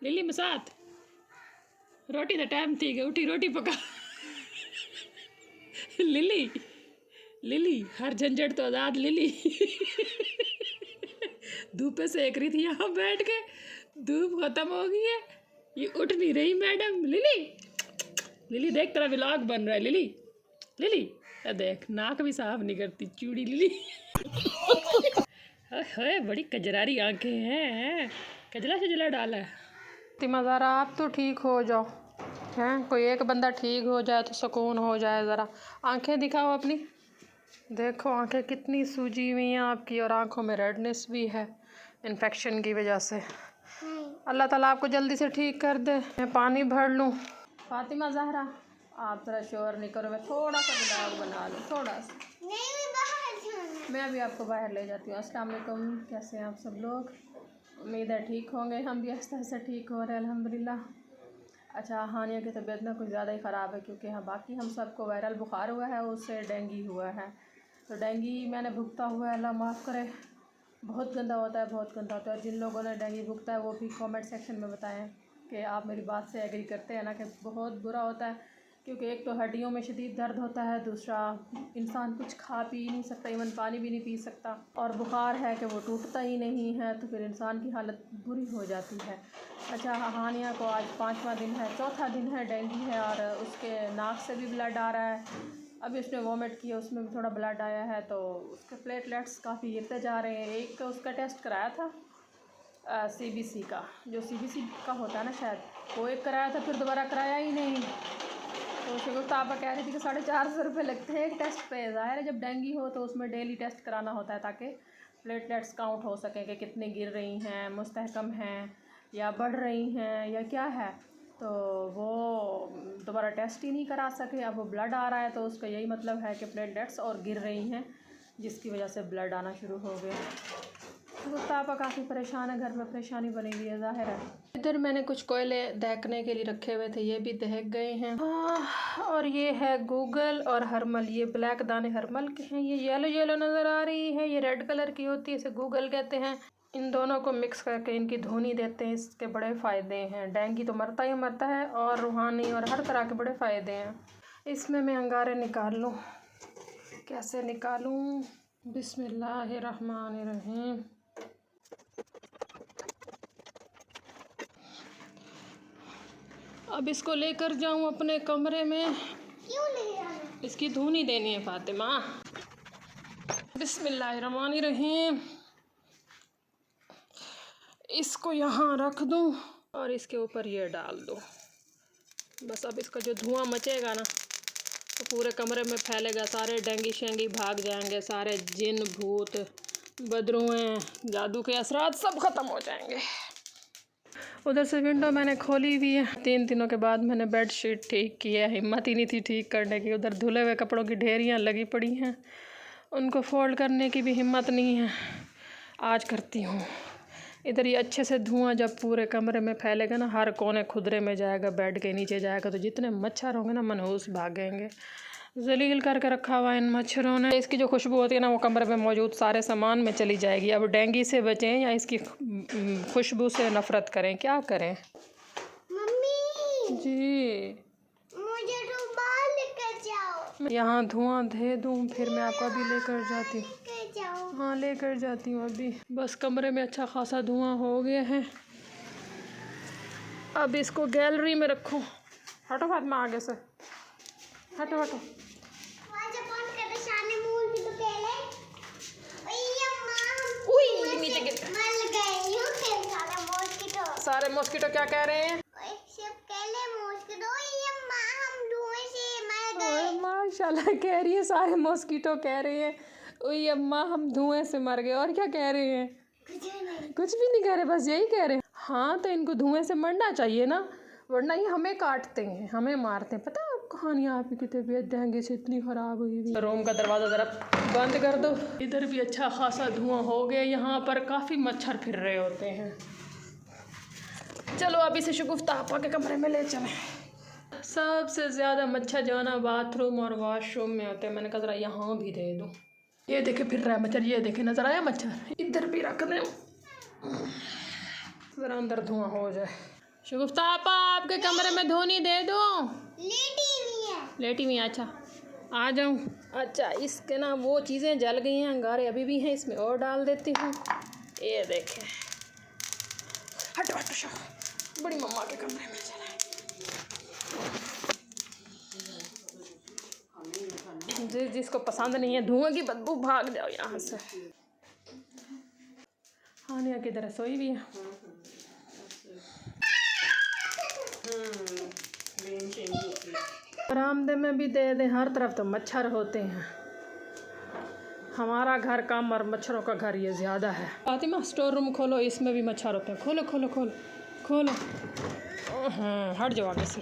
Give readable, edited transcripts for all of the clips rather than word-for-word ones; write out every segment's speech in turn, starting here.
Lily मसात रोटी का time थी गई, उठी रोटी पका। लिली लिली हर झंझट तो आज़ाद लिली। धूप से सेक रही थी यहाँ बैठ के, धूप खत्म हो गई है, ये उठ नहीं रही मैडम। लिली लिली देख तेरा व्लॉग बन रहा है। लिली लिली देख नाक भी साफ नहीं करती चूड़ी लिली। है बड़ी कजरारी आंखें हैं, कजला शजला डाला है। तिमा ज़रा आप तो ठीक हो जाओ हैं, कोई एक बंदा ठीक हो जाए तो सुकून हो जाए। ज़रा आंखें दिखाओ अपनी, देखो आंखें कितनी सूजी हुई हैं आपकी, और आंखों में रेडनेस भी है इन्फेक्शन की वजह से। अल्लाह ताला आपको जल्दी से ठीक कर दे। मैं पानी भर लूँ। फातिमा ज़हरा आप ज़रा शोर नहीं करो, मैं थोड़ा सा ब्लॉग बना लूँ, थोड़ा सा। मैं अभी आपको बाहर ले जाती हूँ। अस्सलाम वालेकुम, कैसे हैं आप सब लोग? उम्मीद है ठीक होंगे, हम भी आहिस्ता आहिस्ता ठीक हो रहे हैं अल्हम्दुलिल्लाह। अच्छा, हानिया की तबीयत ना कुछ ज़्यादा ही ख़राब है, क्योंकि हाँ बाकी हम सबको वायरल बुखार हुआ है, उससे डेंगू हुआ है। तो डेंगू मैंने भुगता हुआ है, अल्लाह माफ़ करे, बहुत गंदा होता है, बहुत गंदा होता है। और जिन लोगों ने डेंगू भुगता है वो भी कमेंट सेक्शन में बताएं कि आप मेरी बात से एग्री करते हैं ना, कि बहुत बुरा होता है। क्योंकि एक तो हड्डियों में शदीद दर्द होता है, दूसरा इंसान कुछ खा पी नहीं सकता, इवन पानी भी नहीं पी सकता, और बुखार है कि वो टूटता ही नहीं है, तो फिर इंसान की हालत बुरी हो जाती है। अच्छा, हानिया को आज 5वां दिन है, चौथा दिन है डेंगू है, और उसके नाक से भी ब्लड आ रहा है। अभी उसने वॉमिट किया, उसमें भी थोड़ा ब्लड आया है, तो उसके प्लेटलेट्स काफ़ी गिरते जा रहे हैं। एक तो उसका टेस्ट कराया था CBC का, जो CBC का होता है ना शायद, वो एक कराया था, फिर दोबारा कराया ही नहीं। तो उसे गुफ्ता आपा कह रही थी कि 450 रुपये लगते हैं एक टेस्ट पे। ज़ाहिर है जब डेंगू हो तो उसमें डेली टेस्ट कराना होता है, ताकि प्लेटलेट्स काउंट हो सकें कि कितनी गिर रही हैं, मुस्तहकम हैं या बढ़ रही हैं या क्या है। तो वो दोबारा टेस्ट ही नहीं करा सके। अब वो ब्लड आ रहा है, तो उसका यही मतलब है कि प्लेटलेट्स और गिर रही हैं, जिसकी वजह से ब्लड आना शुरू हो गया। गुफ्तापा काफ़ी परेशान है, घर में परेशानी बनी हुई है ज़ाहिर है। इधर मैंने कुछ कोयले दहकने के लिए रखे हुए थे, ये भी दहक गए हैं। और ये है गूगल और हरमल, ये ब्लैक दाने हरमल के हैं, ये येलो येलो नज़र आ रही है, ये रेड कलर की होती है, इसे गूगल कहते हैं। इन दोनों को मिक्स करके इनकी धुनी देते हैं, इसके बड़े फ़ायदे हैं। डेंगू तो मरता ही मरता है, और रूहानी और हर तरह के बड़े फ़ायदे हैं। इसमें मैं अंगारे निकाल लूँ, कैसे निकालूँ? बिस्मिल्लाहिर्रहमानिर्रहीम। अब इसको लेकर जाऊं अपने कमरे में। क्यों ले जाना? इसकी धुनी देनी है फातिमा। बिस्मिल्लाहिर्रहमानिर्रहीम। इसको यहाँ रख दूं और इसके ऊपर ये डाल दूं। बस अब इसका जो धुआं मचेगा ना, तो पूरे कमरे में फैलेगा, सारे डेंगू शेंगी भाग जाएंगे, सारे जिन भूत बदरुएं जादू के असरात सब ख़त्म हो जाएंगे। उधर से विंडो मैंने खोली हुई है। 3 दिनों के बाद मैंने बेडशीट ठीक की है, हिम्मत ही नहीं थी ठीक करने की। उधर धुले हुए कपड़ों की ढेरियाँ लगी पड़ी हैं, उनको फोल्ड करने की भी हिम्मत नहीं है, आज करती हूँ। इधर ये अच्छे से धुआं जब पूरे कमरे में फैलेगा ना, हर कोने खुदरे में जाएगा, बेड के नीचे जाएगा, तो जितने मच्छर होंगे ना मनहूस भागेंगे। जलील करके रखा हुआ इन मच्छरों ने। इसकी जो खुशबू होती है ना, वो कमरे में मौजूद सारे सामान में चली जाएगी। अब डेंगू से बचें या इसकी खुशबू से नफ़रत करें, क्या करें? मम्मी जी, मुझे तो बाहर लेकर जाओ। यहाँ धुआं दे दूँ, फिर मैं आपको अभी लेकर जाती हूँ। हाँ लेकर जाती हूँ अभी। बस कमरे में अच्छा खासा धुआं हो गया है, अब इसको गैलरी में रखूँ। हटो फातिमा आगे से, हटो हटो। सारे मॉस्किटो क्या कह रहे हैं? माशाल्लाह कह रही है, सारे मॉस्किटो कह रहे हैं ओए अम्मा हम धुएं से मर गए। और क्या कह रहे हैं? कुछ भी नहीं कह रहे, बस यही कह रहे हैं। हाँ तो इनको धुएं से मरना चाहिए ना, वरना ये हमें काटते हैं, हमें मारते हैं। पता है कहानी आपकी की तबीयत डेंगू से इतनी ख़राब हुई थी। रूम का दरवाज़ा ज़रा बंद कर दो। इधर भी अच्छा खासा धुआं हो गया, यहाँ पर काफ़ी मच्छर फिर रहे होते हैं। चलो अभी से शगुफ्ता आपा के कमरे में ले चलें। सबसे ज़्यादा मच्छर जो है ना बाथरूम और वॉशरूम में होते हैं। मैंने कहा ज़रा यहाँ भी दे दूँ। ये देखे फिर रहा है मच्छर, ये देखे नज़र आया मच्छर। इधर भी रख दें, ज़रा अंदर धुआं हो जाए। शगुफ्ता आपा आपके कमरे में धोनी दे दो। लेटी हुई है, अच्छा आ जाऊँ। अच्छा इसके ना वो चीज़ें जल गई हैं, अंगारे अभी भी हैं, इसमें और डाल देती हूँ। ये देखें, हटो हटो शो, बड़ी मम्मा के कमरे में चला। जिसको पसंद नहीं है धुआं की बदबू, भाग जाओ यहाँ से। हानिया किधर है, सोई भी है। बरामदे में भी दे दे, हर तरफ तो मच्छर होते हैं। हमारा घर कम और मच्छरों का घर ये ज़्यादा है। फातिमा स्टोर रूम खोलो, इसमें भी मच्छर होते हैं। खोलो खोलो खोलो खोलो। हट जाओ आगे से।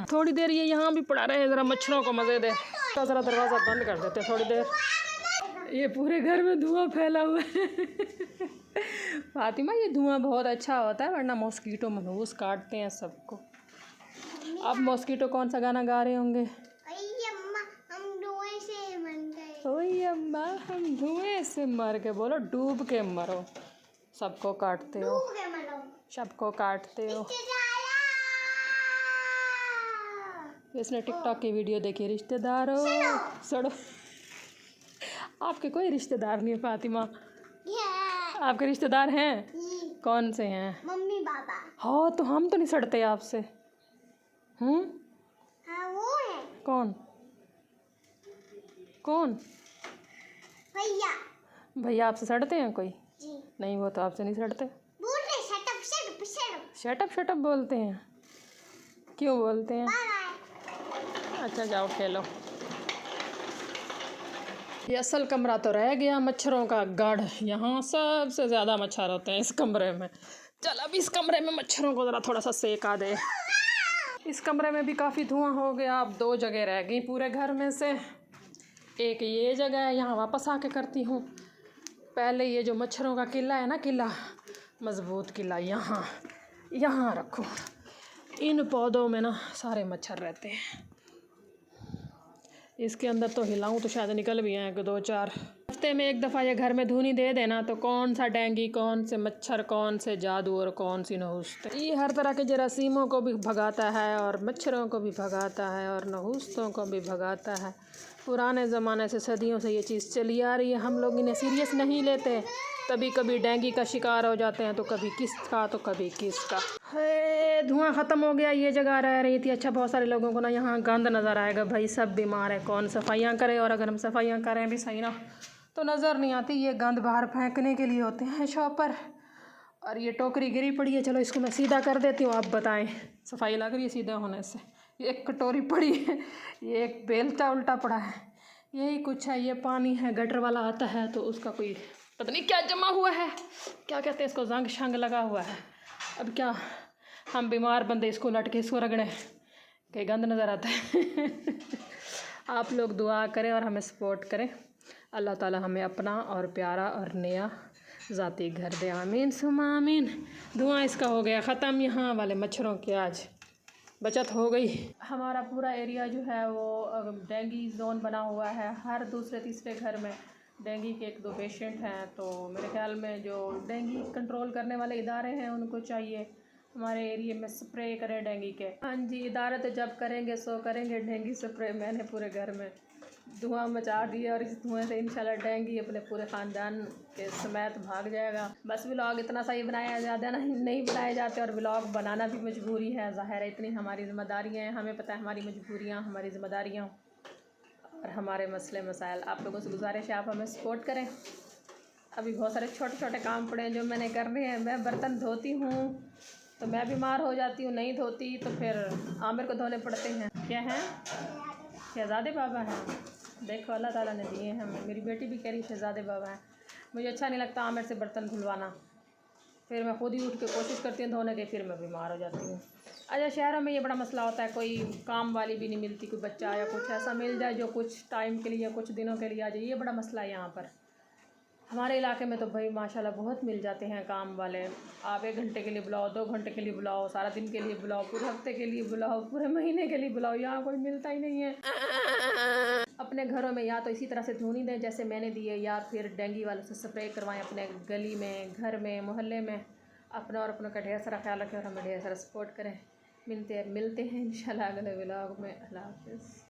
थोड़ी देर ये यहाँ भी पड़ा रहे, ज़रा मच्छरों को मज़े दे। तो ज़रा दरवाज़ा बंद कर देते थोड़ी देर। ये पूरे घर में धुआं फैला हुआ है। फातिमा ये धुआं बहुत अच्छा होता है, वरना मॉस्किटो मनहूस काटते हैं सबको। अब मॉस्किटो कौन सा गाना गा रहे होंगे? ओए अम्मा हम धुएं से मर के, बोलो डूब के मरो। सबको काटते हो, सबको काटते हो। इसने टिकटॉक की वीडियो देखी, रिश्तेदारों सड़ो। आपके कोई रिश्तेदार नहीं है फातिमा? आपके रिश्तेदार हैं? कौन से हैं? Mummy papa. हाँ तो हम तो नहीं सड़ते आपसे। हाँ वो है। कौन कौन? भैया। भैया आपसे सड़ते हैं कोई? जी। नहीं वो तो आपसे नहीं सड़ते। बोल रहे shut up shut up shut up. Shut up shut up बोलते हैं? क्यों बोलते हैं? बाय। अच्छा जाओ खेलो। ये असल कमरा तो रह गया मच्छरों का गढ़। यहाँ सबसे ज़्यादा मच्छर होते हैं इस कमरे में। चल अब इस कमरे में मच्छरों को ज़रा थोड़ा सा सेका दे। इस कमरे में भी काफ़ी धुआं हो गया। अब 2 जगह रह गई पूरे घर में से। एक ये जगह है, यहाँ वापस आके करती हूँ। पहले ये जो मच्छरों का किला है ना, किला मज़बूत किला, यहाँ रखूँ। इन पौधों में ना सारे मच्छर रहते हैं। इसके अंदर तो हिलाऊं तो शायद निकल भी आए 2-4। हफ्ते में एक दफ़ा ये घर में धूनी दे देना तो कौन सा डेंगू, कौन से मच्छर, कौन से जादू और कौन सी नहुस्त, ये हर तरह के जरासीमों को भी भगाता है और मच्छरों को भी भगाता है और नहुस्तों को भी भगाता है। पुराने ज़माने से, सदियों से ये चीज़ चली आ रही है। हम लोग इन्हें सीरियस नहीं लेते। कभी कभी डेंगू का शिकार हो जाते हैं, तो कभी किसका तो कभी किसका। है धुआं ख़त्म हो गया। ये जगह रह रही थी। अच्छा बहुत सारे लोगों को ना यहाँ गंद नज़र आएगा। भाई सब बीमार है, कौन सफाइयाँ करे, और अगर हम सफाइयाँ करें भी सही ना तो नज़र नहीं आती। ये गंद बाहर फेंकने के लिए होते हैं शॉपर। और ये टोकरी गिरी पड़ी है, चलो इसको मैं सीधा कर देती हूँ। आप बताएं, सफाई लग रही है सीधा होने से? ये एक कटोरी पड़ी है, ये एक बेलचा उल्टा पड़ा है, यही कुछ है। ये पानी है, गटर वाला आता है तो उसका कोई पता नहीं क्या जमा हुआ है, क्या कहते हैं इसको, जंग शंग लगा हुआ है। अब क्या हम बीमार बंदे इसको लटके इसको रगड़े, कहीं गंद नज़र आता है। आप लोग दुआ करें और हमें सपोर्ट करें। अल्लाह ताला हमें अपना और प्यारा और नया ज़ाती घर दे। आमीन सुमा आमीन। धुआं इसका हो गया ख़त्म। यहाँ वाले मच्छरों की आज बचत हो गई। हमारा पूरा एरिया जो है वो डेंगू जोन बना हुआ है। हर दूसरे तीसरे घर में डेंगू के 1-2 पेशेंट हैं। तो मेरे ख्याल में जो डेंगू कंट्रोल करने वाले इदारे हैं उनको चाहिए हमारे एरिया में स्प्रे करें डेंगू के। हाँ जी, इदारे तो जब करेंगे सो करेंगे डेंगू स्प्रे। मैंने पूरे घर में धुआं मचा दिया और इस धुएं से इंशाल्लाह डेंगू अपने पूरे ख़ानदान के समेत भाग जाएगा। बस व्लॉग इतना सही बनाया, ज़्यादा नहीं बनाए जाते और व्लॉग बनाना भी मजबूरी है। ज़ाहिर है इतनी हमारी ज़िम्मेदारियाँ हैं, हमें पता है हमारी मजबूरियाँ, हमारी ज़िम्मेदारियाँ और हमारे मसले मसाइल। आप लोगों से गुजारिश है आप हमें सपोर्ट करें। अभी बहुत सारे छोटे छोटे काम पड़े हैं जो मैंने करने हैं। मैं बर्तन धोती हूँ तो मैं बीमार हो जाती हूँ, नहीं धोती तो फिर आमिर को धोने पड़ते हैं। क्या हैं? शहज़ादे बाबा हैं। देखो अल्लाह ताला ने दिए हैं हमें। मेरी बेटी भी कह रही शहज़ादे बाबा हैं। मुझे अच्छा नहीं लगता आमिर से बर्तन धुलवाना, फिर मैं खुद ही उठ के कोशिश करती हूँ धोने की, फिर मैं बीमार हो जाती हूँ। अच्छा शहरों में ये बड़ा मसला होता है, कोई काम वाली भी नहीं मिलती, कोई बच्चा या कुछ ऐसा मिल जाए जो कुछ टाइम के लिए या कुछ दिनों के लिए आ जाए, ये बड़ा मसला है यहाँ पर। हमारे इलाके में तो भाई माशाल्लाह बहुत मिल जाते हैं काम वाले। आप 1 घंटे के लिए बुलाओ, 2 घंटे के लिए बुलाओ, सारा दिन के लिए बुलाओ, पूरे हफ्ते के लिए बुलाओ, पूरे महीने के लिए बुलाओ, यहाँ कोई मिलता ही नहीं है। अपने घरों में या तो इसी तरह से धुनी दें जैसे मैंने दिए, या फिर डेंगू वालों से स्प्रे करवाएं अपने गली में, घर में, मोहल्ले में। अपना और अपनों का ढेर सारा ख्याल रखें और हमें ढेर सारा सपोर्ट करें। मिलते हैं इंशाल्लाह अगले व्लॉग में। अल्लाह हाफिज़।